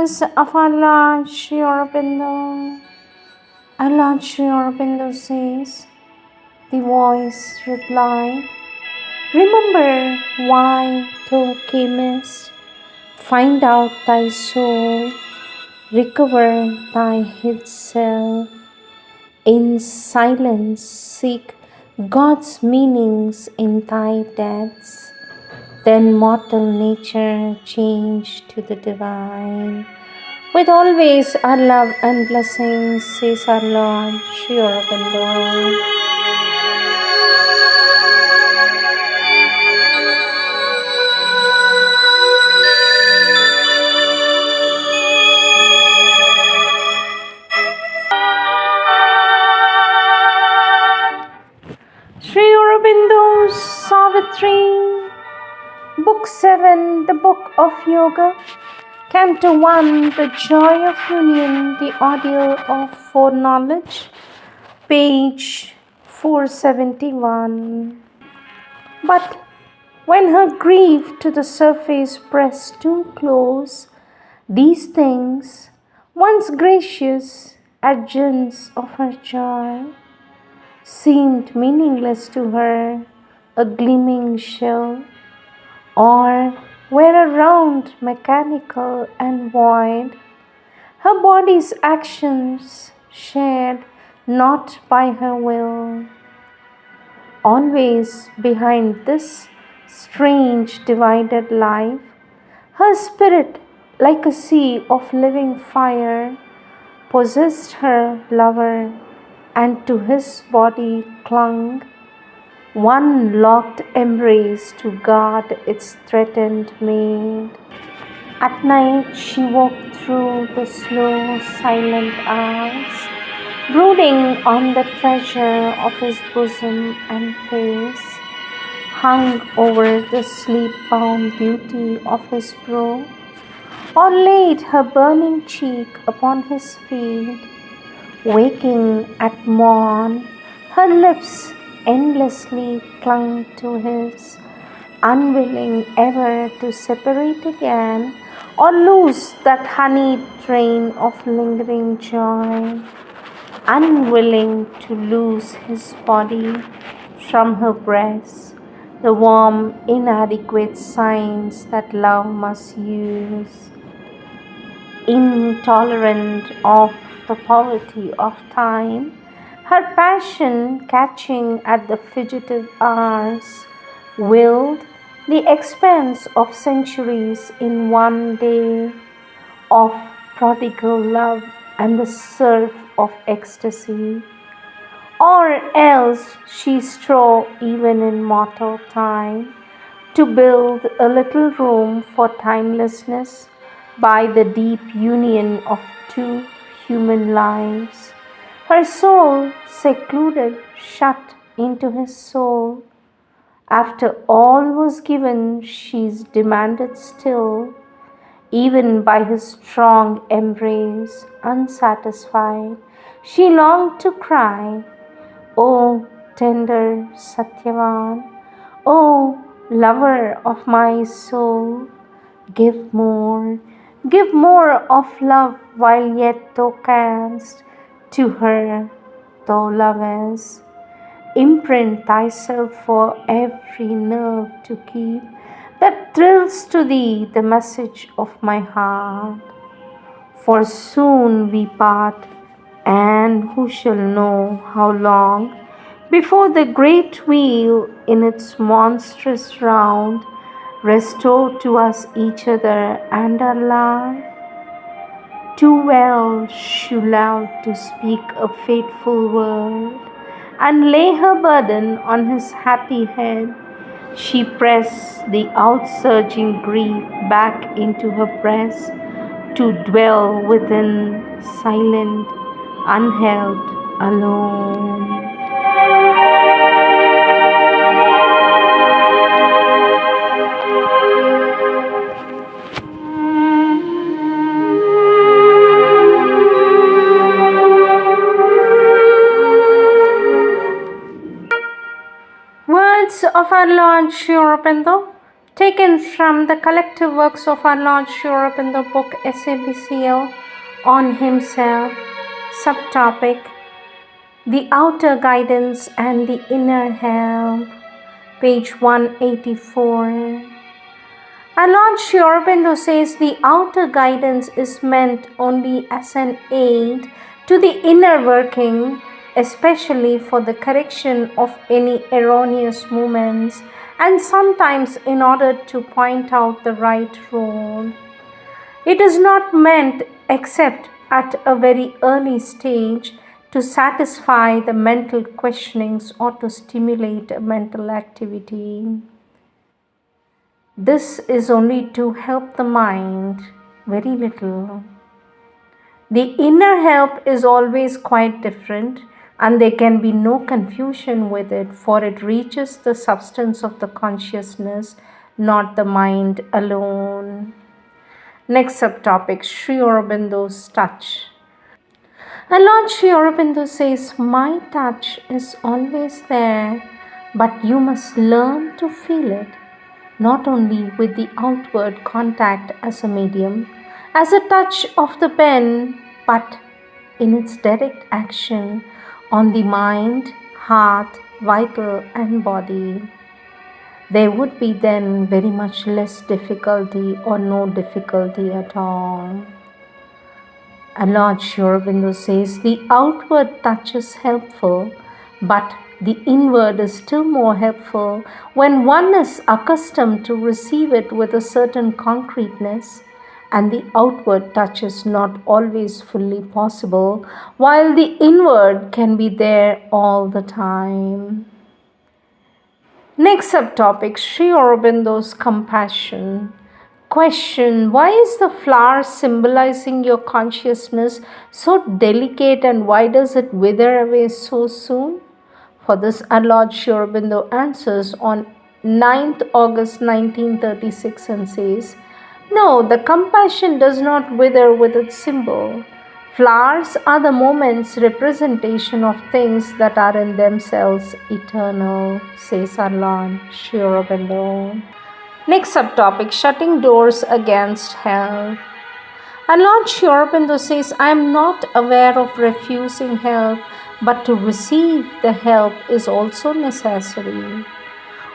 Words of our Lord Sri Aurobindo. Our Lord Sri Aurobindo says, the voice replied, remember why thou camest, find out thy soul, recover thy hid self. In silence seek God's meanings in thy depths, then mortal nature change to the divine. With always our love and blessings, says our Lord Sri Aurobindo. Sri Aurobindo's Savitri, Book 7, the Book of Yoga, Canto 1, The Joy of Union, the Audio of Foreknowledge, page 471. But when her grief to the surface pressed too close, these things, once gracious adjuncts of her joy, seemed meaningless to her, a gleaming shell, or were around mechanical and void, her body's actions shared not by her will. Always behind this strange divided life, her spirit, like a sea of living fire, possessed her lover and to his body clung, one locked embrace to guard its threatened mate. At night she walked through the slow, silent hours, brooding on the treasure of his bosom and face, hung over the sleep-bound beauty of his brow, or laid her burning cheek upon his feet. Waking at morn, her lips endlessly clung to his, unwilling ever to separate again or lose that honeyed train of lingering joy, unwilling to lose his body from her breast, the warm, inadequate signs that love must use. Intolerant of the poverty of time, her passion catching at the fugitive hours, willed the expanse of centuries in one day, of prodigal love and the surf of ecstasy. Or else she strove even in mortal time to build a little room for timelessness by the deep union of two human lives. Her soul secluded, shut into his soul. After all was given, she's demanded still, even by his strong embrace, unsatisfied. She longed to cry, O tender Satyavan, O lover of my soul, give more of love while yet thou canst, to her thou lovest. Imprint thyself for every nerve to keep, that thrills to thee the message of my heart. For soon we part, and who shall know how long, before the great wheel in its monstrous round restore to us each other and our love. Too well she loved to speak a fateful word, and lay her burden on his happy head. She pressed the outsurging grief back into her breast, to dwell within, silent, unhelped, alone. Words of our Lord Sri Aurobindo, taken from the collective works of our Lord Sri Aurobindo book SABCL on himself, subtopic The Outer Guidance and the Inner Help, page 184. Our Lord Sri Aurobindo says the outer guidance is meant only as an aid to the inner working, especially for the correction of any erroneous movements and sometimes in order to point out the right road. It is not meant except at a very early stage to satisfy the mental questionings or to stimulate a mental activity. This is only to help the mind very little. The inner help is always quite different, and there can be no confusion with it, for it reaches the substance of the consciousness, not the mind alone. Next subtopic, Sri Aurobindo's touch. And Lord Sri Aurobindo says, my touch is always there, but you must learn to feel it, not only with the outward contact as a medium, as a touch of the pen, but in its direct action on the mind, heart, vital and body. There would be then very much less difficulty or no difficulty at all. And Lord Sri Aurobindo says the outward touch is helpful, but the inward is still more helpful when one is accustomed to receive it with a certain concreteness, and the outward touch is not always fully possible, while the inward can be there all the time. Next subtopic, Sri Aurobindo's compassion. Question: why is the flower symbolizing your consciousness so delicate, and why does it wither away so soon? For this, our Lord Sri Aurobindo answers on 9th August 1936 and says, no, the compassion does not wither with its symbol. Flowers are the moment's representation of things that are in themselves eternal, says our Lord Sri Aurobindo. Next subtopic, shutting doors against help. And Lord Sri Aurobindo says, I am not aware of refusing help, but to receive the help is also necessary.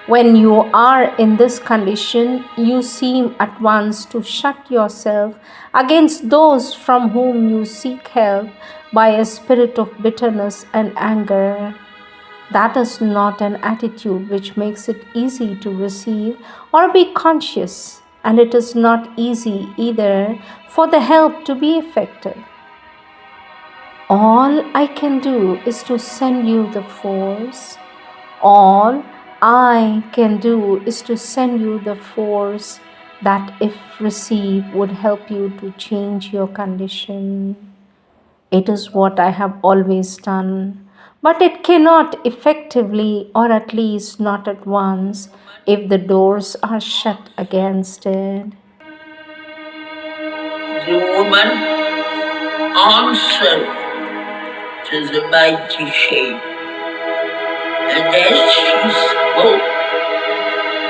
When you are in this condition, you seem at once to shut yourself against those from whom you seek help by a spirit of bitterness and anger. That is not an attitude which makes it easy to receive or be conscious, and it is not easy either for the help to be effective. All I can do is to send you the force. All I can do is to send you the force that, if received, would help you to change your condition. It is what I have always done, but it cannot effectively, or at least not at once, if the doors are shut against it. The woman answered to the mighty shape, and as she spoke,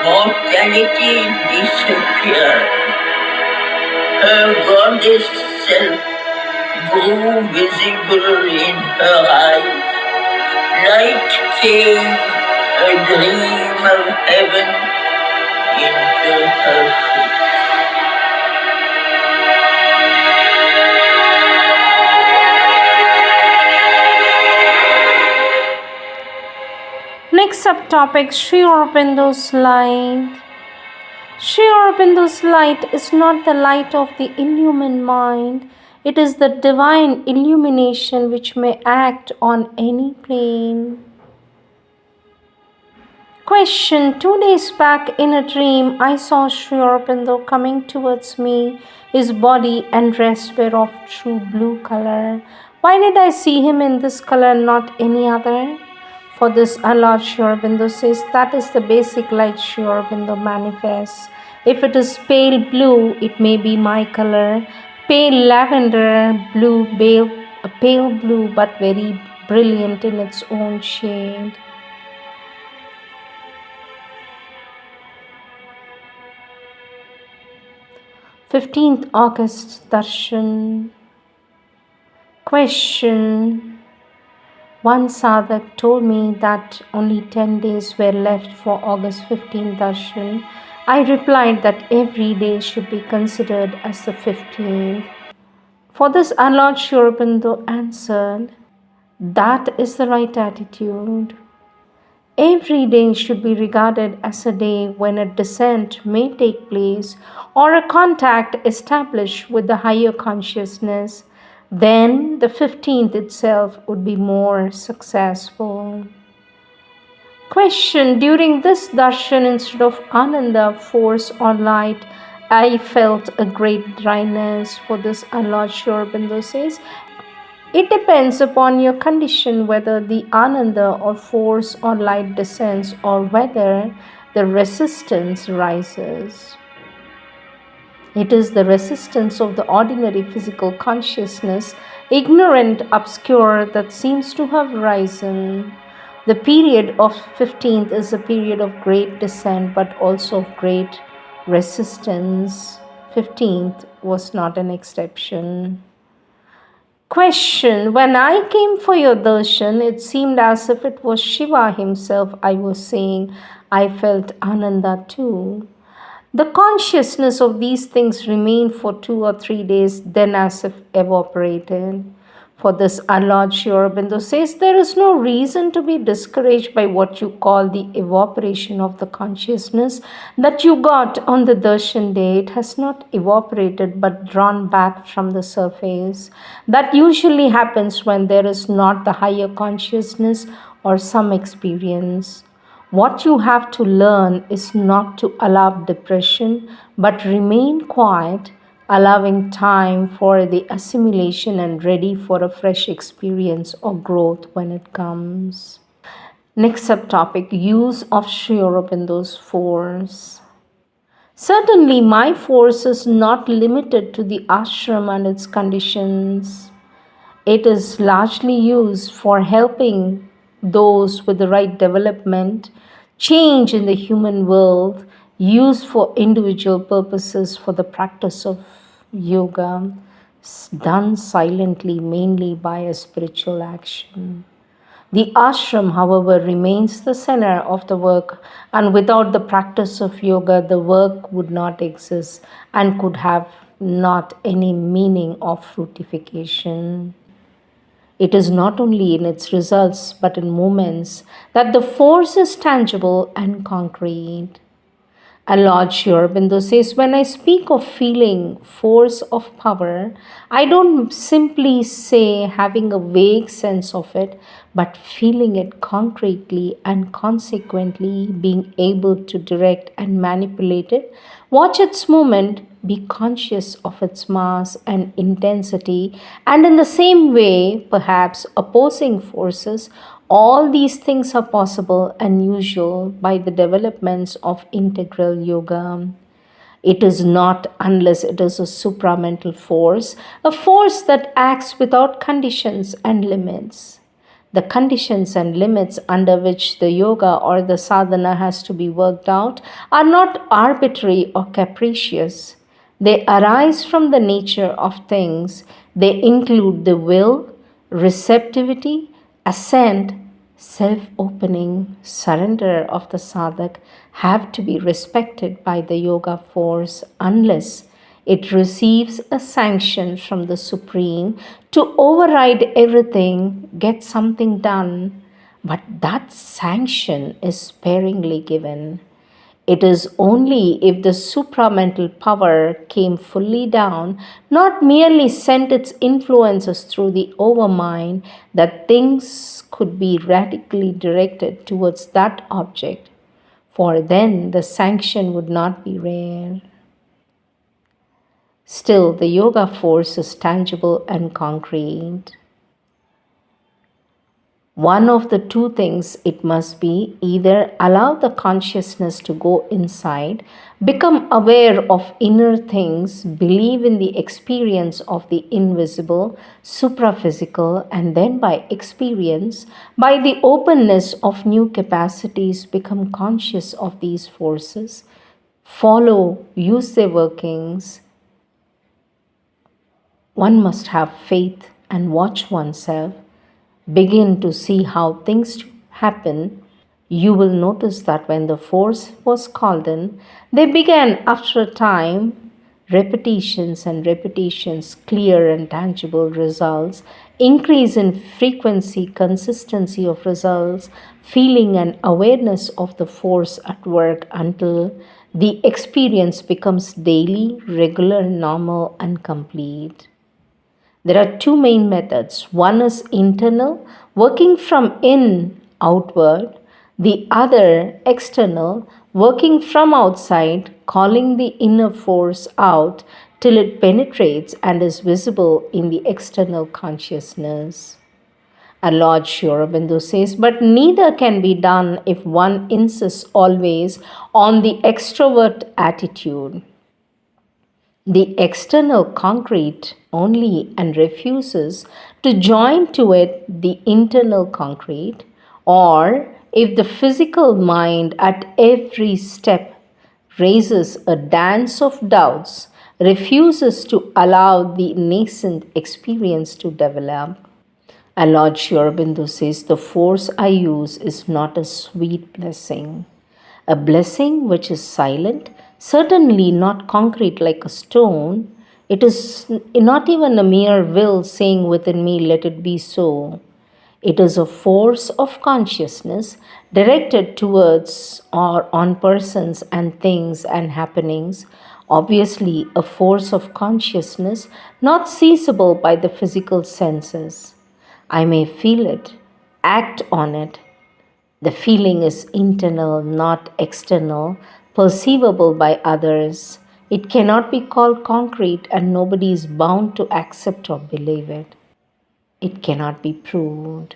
mortality disappeared. Her goddess self grew visible in her eyes. Light came, a dream of heaven, into her face. Next subtopic, Sri Aurobindo's light. Sri Aurobindo's light is not the light of the illumined mind. It is the divine illumination which may act on any plane. Question: 2 days back in a dream, I saw Sri Aurobindo coming towards me. His body and dress were of true blue color. Why did I see him in this color and not any other? For this, our Lord Sri Aurobindo says that is the basic light Sri Aurobindo manifests. If it is pale blue, it may be my color. Pale lavender, blue, pale blue, but very brilliant in its own shade. 15th August Darshan. Question. One sadhak told me that only 10 days were left for August 15th Darshan. I replied that every day should be considered as the 15th. For this, our Lord Sri Aurobindo answered, that is the right attitude. Every day should be regarded as a day when a descent may take place or a contact established with the higher consciousness. Then the 15th itself would be more successful. Question. During this darshan, instead of ananda, force or light, I felt a great dryness. For this, our Lord Sri Aurobindo says, it depends upon your condition whether the ananda or force or light descends or whether the resistance rises. It is the resistance of the ordinary physical consciousness, ignorant, obscure, that seems to have risen. The period of 15th is a period of great descent but also of great resistance. 15th was not an exception. Question. When I came for your darshan, it seemed as if it was Shiva himself I was seeing. I felt Ananda too. The consciousness of these things remained for 2 or 3 days, then as if evaporated. For this, our Lord Sri Aurobindo says there is no reason to be discouraged by what you call the evaporation of the consciousness that you got on the darshan day. It has not evaporated but drawn back from the surface. That usually happens when there is not the higher consciousness or some experience. What you have to learn is not to allow depression, but remain quiet, allowing time for the assimilation and ready for a fresh experience or growth when it comes. Next subtopic, use of Sri Aurobindo's force. Certainly, my force is not limited to the ashram and its conditions. It is largely used for helping those with the right development, change in the human world, used for individual purposes for the practice of yoga, done silently, mainly by a spiritual action. The ashram, however, remains the center of the work, and without the practice of yoga, the work would not exist and could have not any meaning of fructification. It is not only in its results but in moments that the force is tangible and concrete. And Lord Sri Aurobindo says, when I speak of feeling force of power, I don't simply say having a vague sense of it, but feeling it concretely and consequently being able to direct and manipulate it, watch its movement, be conscious of its mass and intensity, and in the same way, perhaps opposing forces. All these things are possible and usual by the developments of integral yoga. It is not unless it is a supramental force, a force that acts without conditions and limits. The conditions and limits under which the yoga or the sadhana has to be worked out are not arbitrary or capricious. They arise from the nature of things. They include the will, receptivity, assent, self-opening, surrender of the sadhak have to be respected by the yoga force unless it receives a sanction from the Supreme to override everything, get something done. But that sanction is sparingly given. It is only if the supramental power came fully down, not merely sent its influences through the overmind, that things could be radically directed towards that object, for then the sanction would not be rare. Still, the yoga force is tangible and concrete. One of the two things it must be: either allow the consciousness to go inside, become aware of inner things, believe in the experience of the invisible, supraphysical, and then by experience, by the openness of new capacities, become conscious of these forces, follow, use their workings, One must have faith and watch oneself, begin to see how things happen. You will notice that when the force was called in, they began after a time, repetitions and repetitions, clear and tangible results, increase in frequency, consistency of results, feeling and awareness of the force at work until the experience becomes daily, regular, normal, and complete. There are two main methods. One is internal, working from in outward. The other, external, working from outside, calling the inner force out till it penetrates and is visible in the external consciousness. Our Lord Sri Aurobindo says, but neither can be done if one insists always on the extrovert attitude, the external concrete only, and refuses to join to it the internal concrete, or if the physical mind at every step raises a dance of doubts, refuses to allow the nascent experience to develop. And Lord Sri Aurobindo says, the force I use is not a sweet blessing. A blessing which is silent, certainly not concrete like a stone. It is not even a mere will saying within me, let it be so. It is a force of consciousness directed towards or on persons and things and happenings. Obviously, a force of consciousness not seizable by the physical senses. I may feel it, act on it. The feeling is internal, not external, perceivable by others. It cannot be called concrete, and nobody is bound to accept or believe it. It cannot be proved.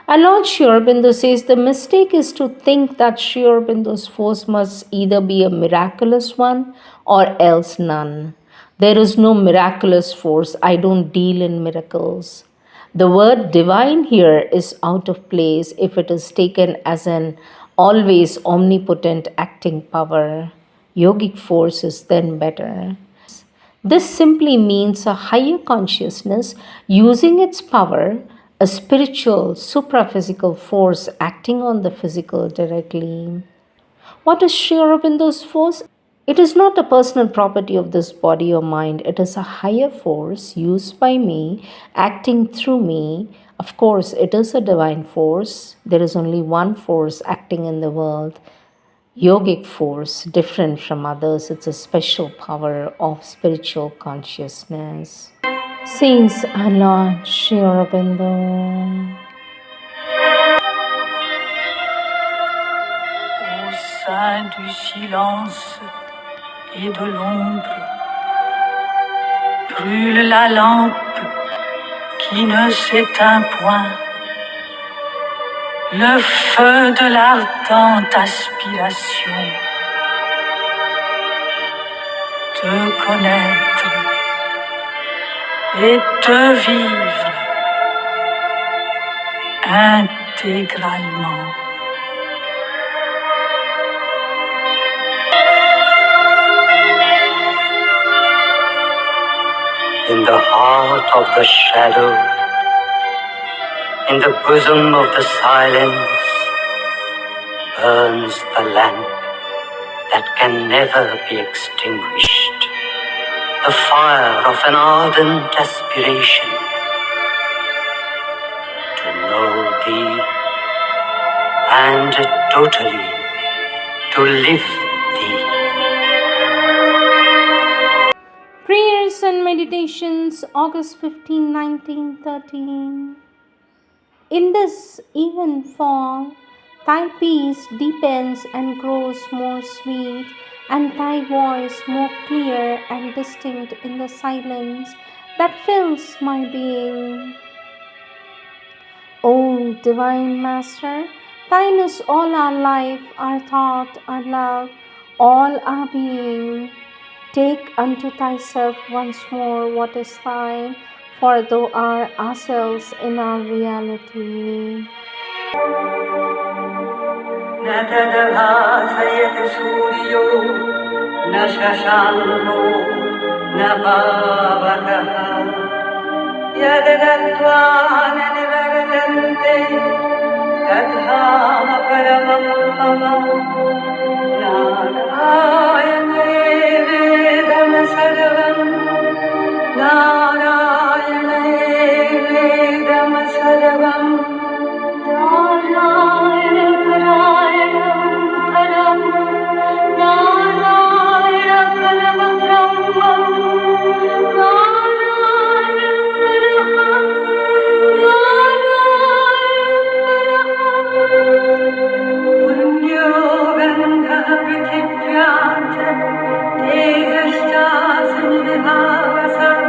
And Lord Sri Aurobindo says the mistake is to think that Sri Aurobindo's force must either be a miraculous one or else none. There is no miraculous force. I don't deal in miracles. The word divine here is out of place if it is taken as an always omnipotent acting power. Yogic force is then better. This simply means a higher consciousness using its power, a spiritual, supraphysical force acting on the physical directly. What is Sri Aurobindo's force? It is not a personal property of this body or mind. It is a higher force used by me, acting through me. Of course, it is a divine force. There is only one force acting in the world. Yogic force, different from others, it's a special power of spiritual consciousness. Says our Lord Sri Aurobindo. Au sein du silence et de l'ombre, brûle la lampe qui ne s'éteint point, le feu de l'ardente aspiration. Te connaître et te vivre intégralement. In the heart of the shadow, in the bosom of the silence, burns the lamp that can never be extinguished, the fire of an ardent aspiration to know thee and totally to live thee. Prayers and Meditations, August 15, 1913. In this even fall, thy peace deepens and grows more sweet, and thy voice more clear and distinct in the silence that fills my being. O Divine Master, thine is all our life, our thought, our love, all our being. Take unto thyself once more what is thine, for thou art ourselves in our reality. Natadavasayat suryo, nashashango, न पावतः यद्गत्वा न निवर्तन्ते तद्धाम परमं मम नारायणेवेदं सर्वं नारायणेवेदं सर्वं नारायणपरायणं परं नारायणपरमब्रह्मं पुण्यो गन्धः पृथिव्यां च तेजश्चास्मि विभावसं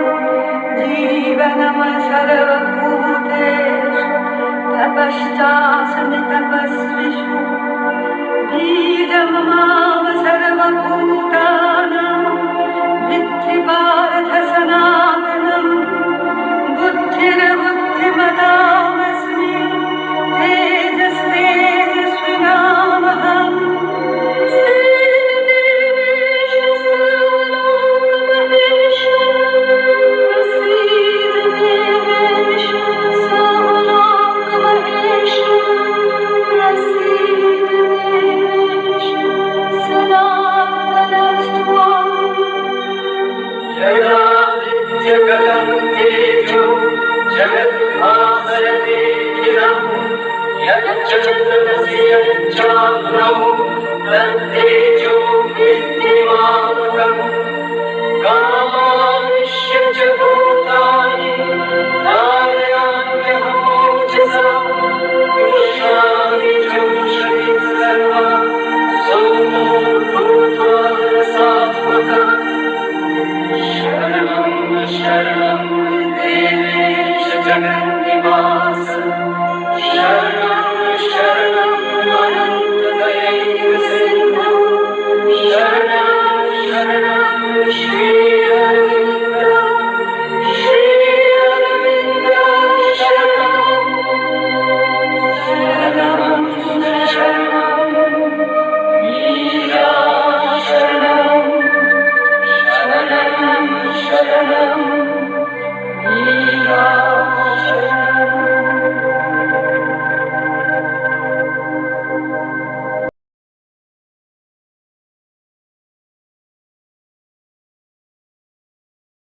जीवनं सर्वभूतेषु तपश्चास्मि तपस्विषु बीजं मां सर्वभूतानां विद्धि पार्थ सनातनं बुद्धिर्बुद्धिमतामस्मि तेजस्तेजस्विनामहम् जयादित्यगतं तेजो जगद्भासयतीखिलम् यच्चन्द्रमसि यच्चाग्नौ तत्तेजो विद्धिमामकम् गामाविश्य च भूतानि धारयाम्यहमोजसा पुष्णामि चौषधिः सर्वा सोमो भूत्वा रसात्मकः शरणं शरणं देवेश जगन्निवास शरणं